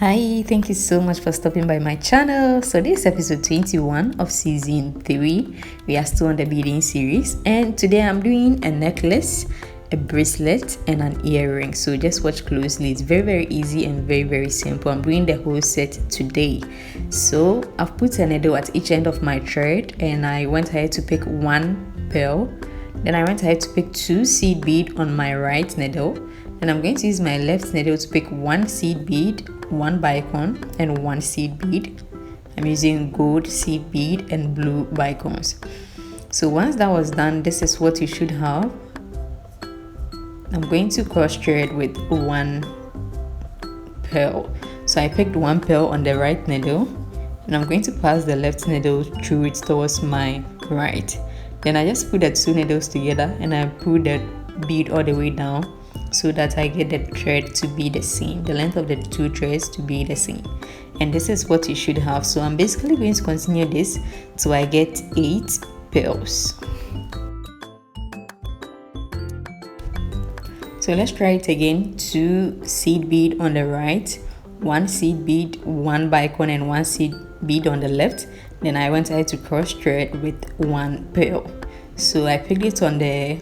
Hi, thank you so much for stopping by my channel. So this is episode 21 of season 3. We are still on the beading series, and today I'm doing a necklace, a bracelet, and an earring. So just watch closely. It's very easy and very simple. I'm doing the whole set today. So I've put a needle at each end of my thread, and I went ahead to pick one pearl. Then I went ahead to pick 2 seed bead on my right needle. And I'm going to use my left needle to pick 1 seed bead, 1 bicon, and 1 seed bead. I'm using gold seed bead and blue bicons. So once that was done, this is what you should have. I'm going to cross thread with 1 pearl. So I picked 1 pearl on the right needle, and I'm going to pass the left needle through it towards my right. Then I just put the 2 needles together and I put the bead all the way down, so that I get the thread to be the same, the length of the 2 threads to be the same. And this is what you should have. So I'm basically going to continue this till I get 8 pearls. So let's try it again. 2 seed bead on the right, 1 seed bead, 1 bicon, and 1 seed bead on the left. Then I went ahead to cross thread with 1 pearl. So I picked it on the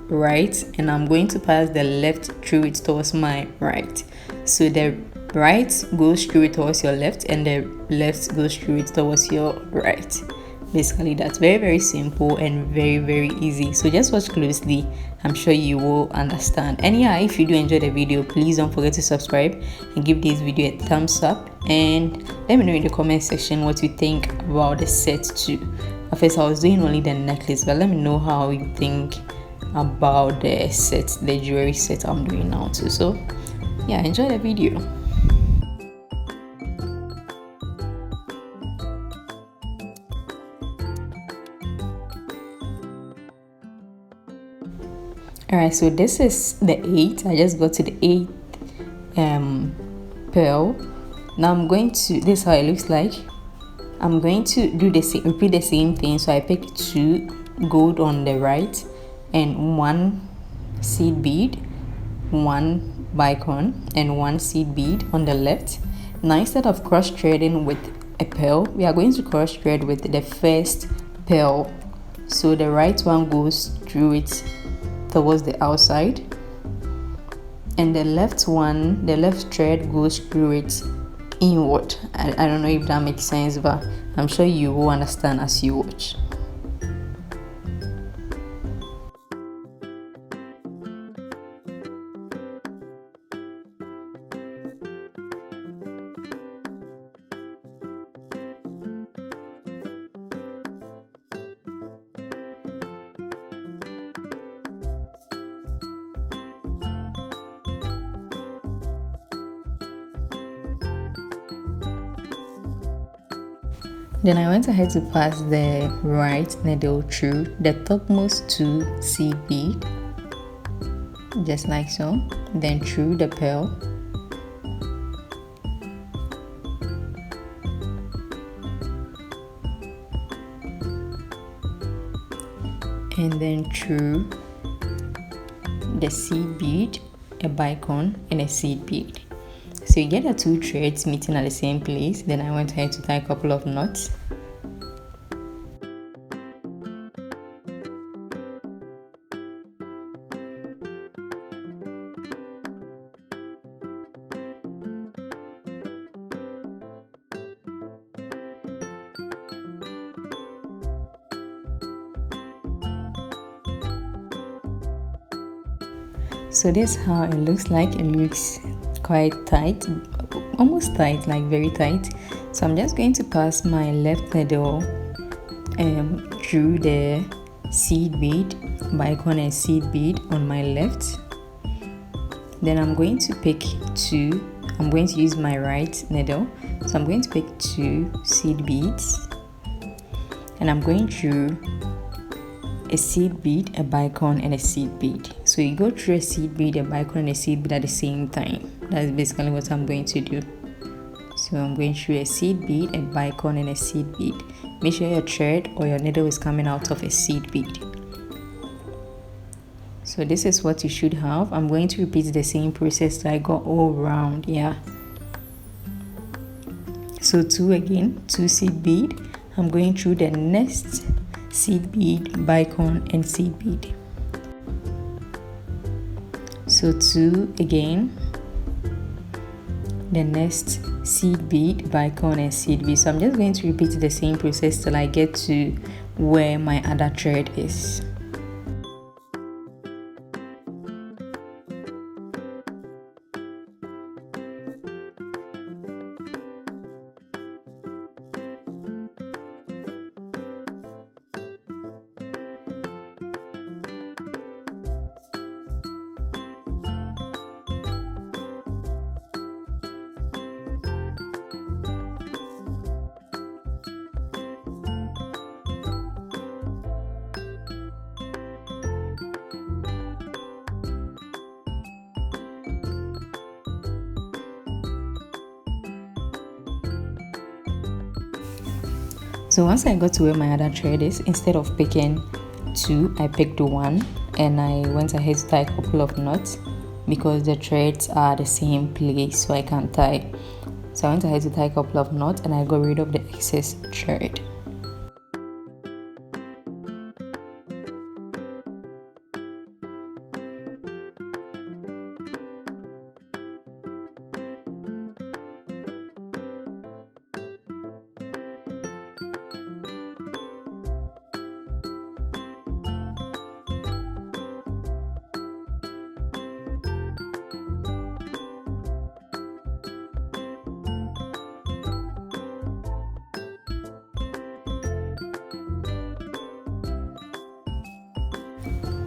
right, and I'm going to pass the left through it towards my right. So the right goes through it towards your left, and the left goes through it towards your right. Basically, that's very simple and very easy. So just watch closely. I'm sure you will understand. And yeah, if you do enjoy the video, please don't forget to subscribe and give this video a thumbs up, and let me know in the comment section what you think about the set too. At first I was doing only the necklace, but let me know how you think about the set, the jewelry set I'm doing now too. So yeah, enjoy the video. Alright, so this is the 8. I just got to the 8th pearl. Now I'm going to, this is how it looks like. I'm going to do the same, repeat the same thing. So I picked 2 gold on the right and 1 seed bead, 1 bicon, and 1 seed bead on the left. Now instead of cross threading with a pearl, we are going to cross thread with the first pearl. So the right one goes through it towards the outside, and the left one, the left thread goes through it inward. I don't know if that makes sense, but I'm sure you will understand as you watch. Then I went ahead to pass the right needle through the topmost 2 seed bead, just like so, then through the pearl, and then through the seed bead, a bicon, and a seed bead. So you get the 2 threads meeting at the same place. Then I went ahead to tie a couple of knots. So this is how it looks like. It looks quite tight, almost tight, like very tight. So I'm just going to pass my left needle through the seed bead, bicon, and seed bead on my left. Then I'm going to pick 2. I'm going to use my right needle, so I'm going to pick 2 seed beads, and I'm going through a seed bead, a bicon, and a seed bead. So you go through a seed bead, a bicon, and a seed bead at the same time. That's basically what I'm going to do. So I'm going through a seed bead, a bicon, and a seed bead. Make sure your thread or your needle is coming out of a seed bead. So this is what you should have. I'm going to repeat the same process that I got all around. Yeah, So 2 again, 2 seed bead. I'm going through the next seed bead, bicon, and seed bead. So 2 again, the next seed bead, bicon, and seed bead. So I'm just going to repeat the same process till I get to where my other thread is. So once I got to where my other thread is, instead of picking 2, I picked 1, and I went ahead to tie a couple of knots because the threads are the same place, so I can't tie. So I went ahead to tie a couple of knots, and I got rid of the excess thread.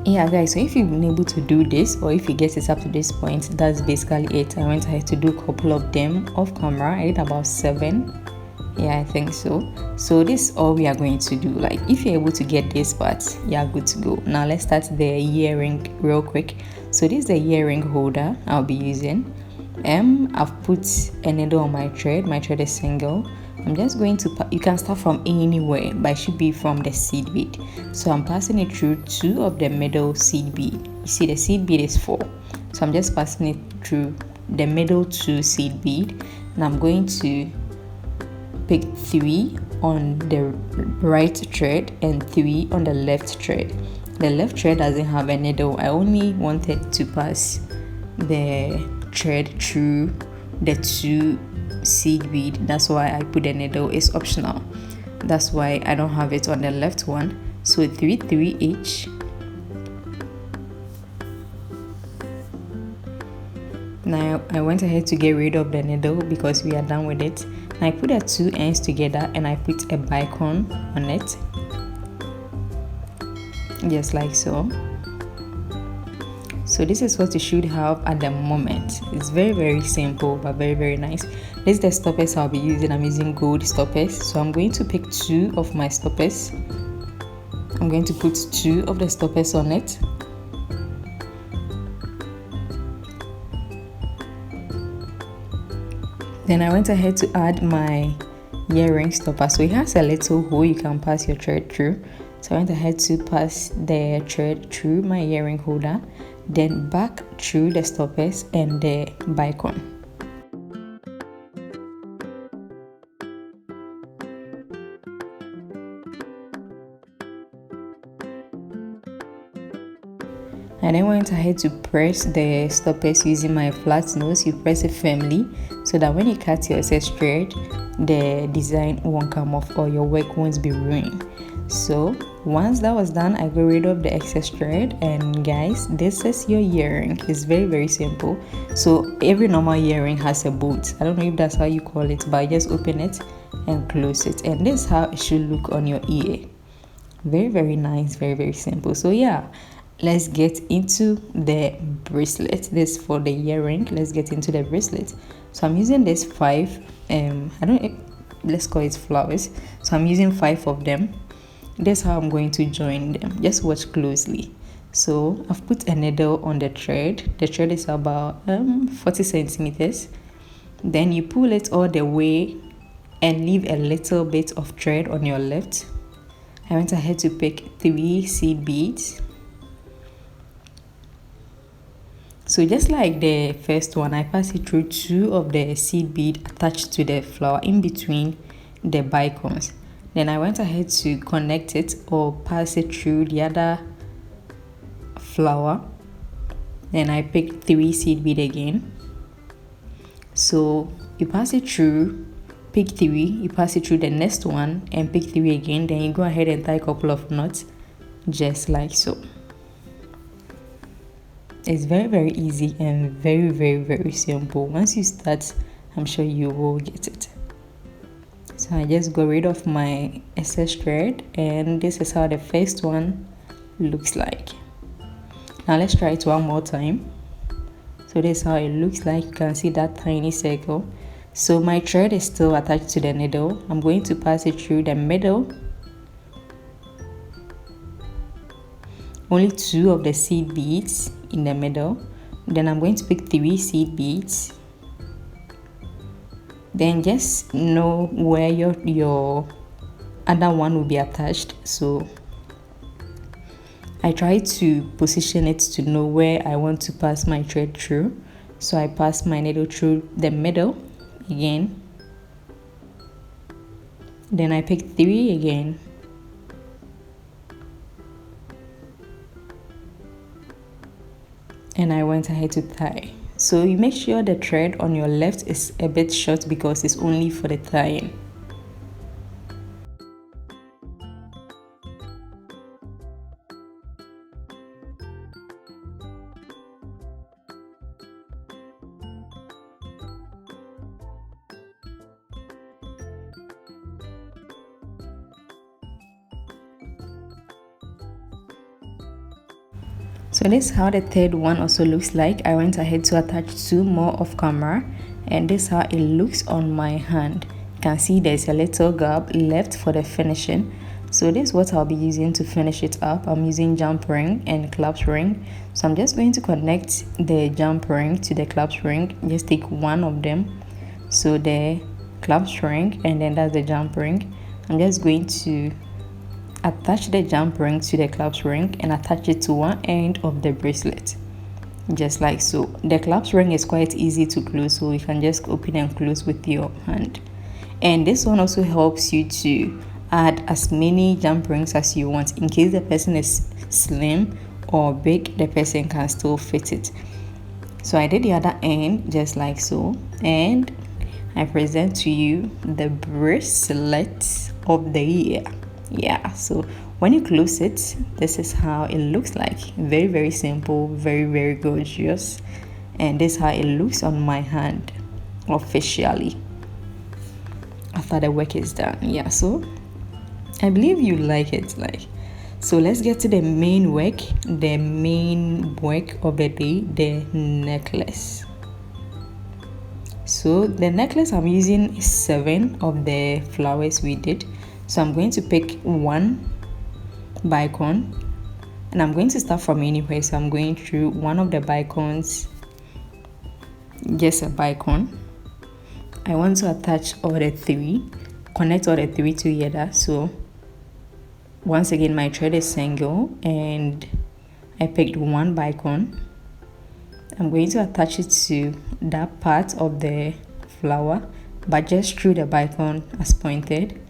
Yeah guys, so if you've been able to do this, or if you get it up to this point, that's basically it. I went ahead to do a couple of them off camera. I did about 7. Yeah, I think so. So this is all we are going to do. Like, if you're able to get this part, you're good to go. Now let's start the earring real quick. So this is the earring holder I'll be using. I've put a needle on my thread. My thread is single. I'm just going to, you can start from anywhere, but it should be from the seed bead. So I'm passing it through 2 of the middle seed bead. You see the seed bead is 4, so I'm just passing it through the middle 2 seed bead, and I'm going to pick 3 on the right thread and 3 on the left thread. The left thread doesn't have a needle. I only wanted to pass the thread through the 2 seed bead. That's why I put a needle. It's optional. That's why I don't have it on the left one. So 3 each. Now I went ahead to get rid of the needle because we are done with it. I put the 2 ends together and I put a bicon on it, just like so. So this is what you should have at the moment. It's very simple but very nice. This is the stoppers I'll be using. I'm using gold stoppers, so I'm going to pick 2 of my stoppers. I'm going to put 2 of the stoppers on it. Then I went ahead to add my earring stopper. So it has a little hole you can pass your thread through. So I went ahead to pass the thread through my earring holder, then back through the stoppers and the bicon. And then went ahead to press the stoppers using my flat nose. You press it firmly so that when you cut your excess thread, the design won't come off or your work won't be ruined. So once that was done, I got rid of the excess thread, and guys, this is your earring. It's very simple. So every normal earring has a bolt. I don't know if that's how you call it, but I just open it and close it, and this is how it should look on your ear. Very nice, very simple. So yeah, let's get into the bracelet. This for the earring. Let's get into the bracelet. So I'm using this 5 let's call it flowers. So I'm using 5 of them. That's how I'm going to join them. Just watch closely. So I've put a needle on the thread. The thread is about 40 centimeters. Then you pull it all the way and leave a little bit of thread on your left. I went ahead to pick 3 seed beads. So just like the first one, I pass it through 2 of the seed bead attached to the flower in between the bicones. Then I went ahead to connect it or pass it through the other flower. Then I picked 3 seed bead again. So you pass it through, pick 3, you pass it through the next one and pick 3 again. Then you go ahead and tie a couple of knots just like so. It's very easy and very simple. Once you start, I'm sure you will get it. So I just got rid of my excess thread, and this is how the first one looks like. Now let's try it one more time. So this is how it looks like. You can see that tiny circle. So my thread is still attached to the needle. I'm going to pass it through the middle. Only 2 of the seed beads in the middle. Then I'm going to pick 3 seed beads. Then just know where your other one will be attached. So I try to position it to know where I want to pass my thread through. So I pass my needle through the middle again. Then I pick 3 again. And I went ahead to tie. So you make sure the thread on your left is a bit short because it's only for the tying. So this is how the third one also looks like. I went ahead to attach 2 more off camera, and this is how it looks on my hand. You can see there's a little gap left for the finishing. So this is what I'll be using to finish it up. I'm using jump ring and clasp ring. So I'm just going to connect the jump ring to the clasp ring. Just take one of them. So the clasp ring, and then that's the jump ring. I'm just going to attach the jump ring to the clasp ring and attach it to one end of the bracelet, just like so. The clasp ring is quite easy to close, so you can just open and close with your hand. And this one also helps you to add as many jump rings as you want. In case the person is slim or big, the person can still fit it. So I did the other end just like so, and I present to you the bracelet of the year. Yeah, so when you close it, this is how it looks like. Very simple, very gorgeous. And this is how it looks on my hand officially after the work is done. Yeah, so I believe you like it. So let's get to the main work of the day, the necklace. So the necklace, I'm using 7 of the flowers we did. So I'm going to pick 1 bicone, and I'm going to start from anywhere. So I'm going through one of the bicones, just a bicone. I want to attach all the 3, connect all the 3 together. So once again, my thread is single, and I picked 1 bicone. I'm going to attach it to that part of the flower, but just through the bicone as pointed.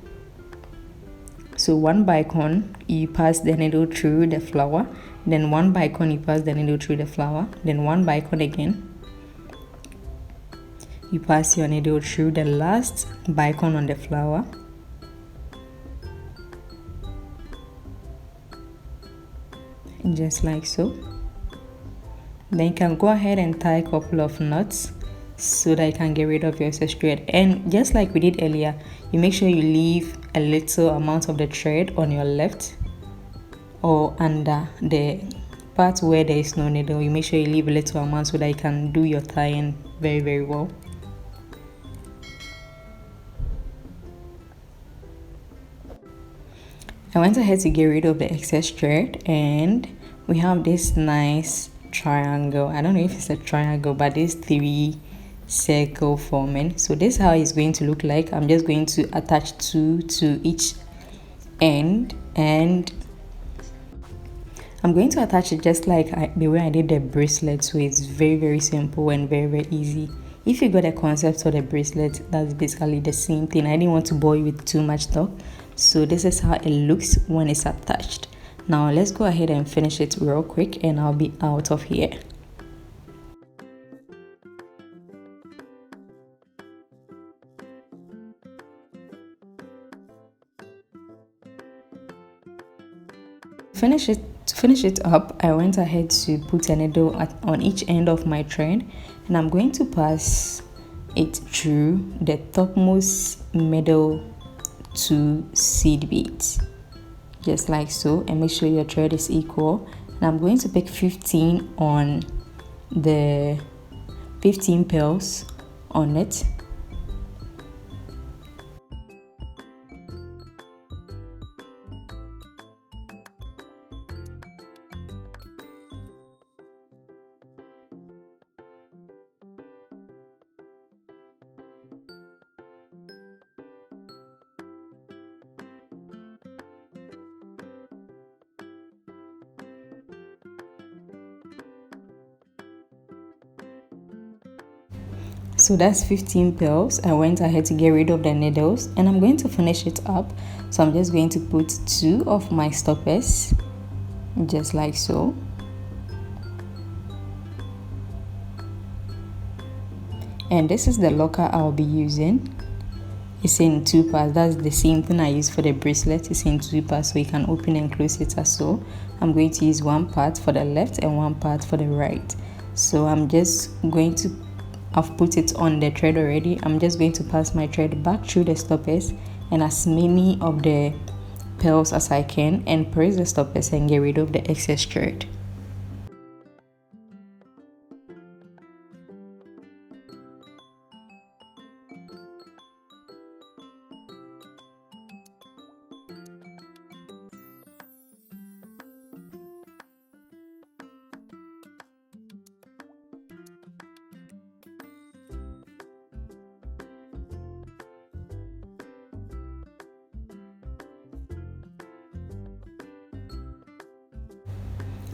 So 1 bicone, you pass the needle through the flower, then 1 bicone, you pass the needle through the flower, then 1 bicone again. You pass your needle through the last bicone on the flower. Just like so. Then you can go ahead and tie a couple of knots so that you can get rid of your excess thread. And just like we did earlier, you make sure you leave a little amount of the thread on your left or under the part where there is no needle. You make sure you leave a little amount so that you can do your tying very well. I went ahead to get rid of the excess thread, and we have this nice triangle. I don't know if it's a triangle, but this 3 circle forming. So this is how it's going to look like. I'm just going to attach 2 to each end, and I'm going to attach it just like the way I did the bracelet, so it's very simple and very easy. If you got a concept for the bracelet, that's basically the same thing. I didn't want to bore you with too much talk, so this is how it looks when it's attached. Now let's go ahead and finish it real quick and I'll be out of here. To finish it up, I went ahead to put a needle on each end of my thread, and I'm going to pass it through the topmost middle 2 seed beads, just like so, and make sure your thread is equal. And I'm going to pick 15 on the 15 pearls on it. So that's 15 pearls. I went ahead to get rid of the needles and I'm going to finish it up. So I'm just going to put 2 of my stoppers, just like so. And this is the locker I'll be using. It's in 2 parts. That's the same thing I use for the bracelet. It's in 2 parts, so you can open and close it as so. I'm going to use 1 part for the left and 1 part for the right. So I'm just going to, I've put it on the thread already. I'm just going to pass my thread back through the stoppers and as many of the pearls as I can, and press the stoppers and get rid of the excess thread.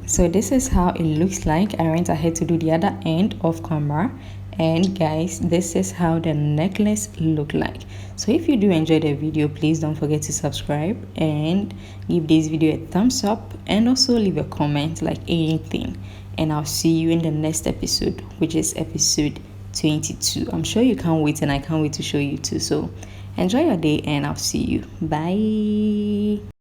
So this is how it looks like. I went ahead to do the other end of camera, and guys, this is how the necklace look like. So if you do enjoy the video, please don't forget to subscribe and give this video a thumbs up, and also leave a comment like anything, and I'll see you in the next episode, which is episode 22. I'm sure you can't wait, and I can't wait to show you too. So enjoy your day and I'll see you. Bye.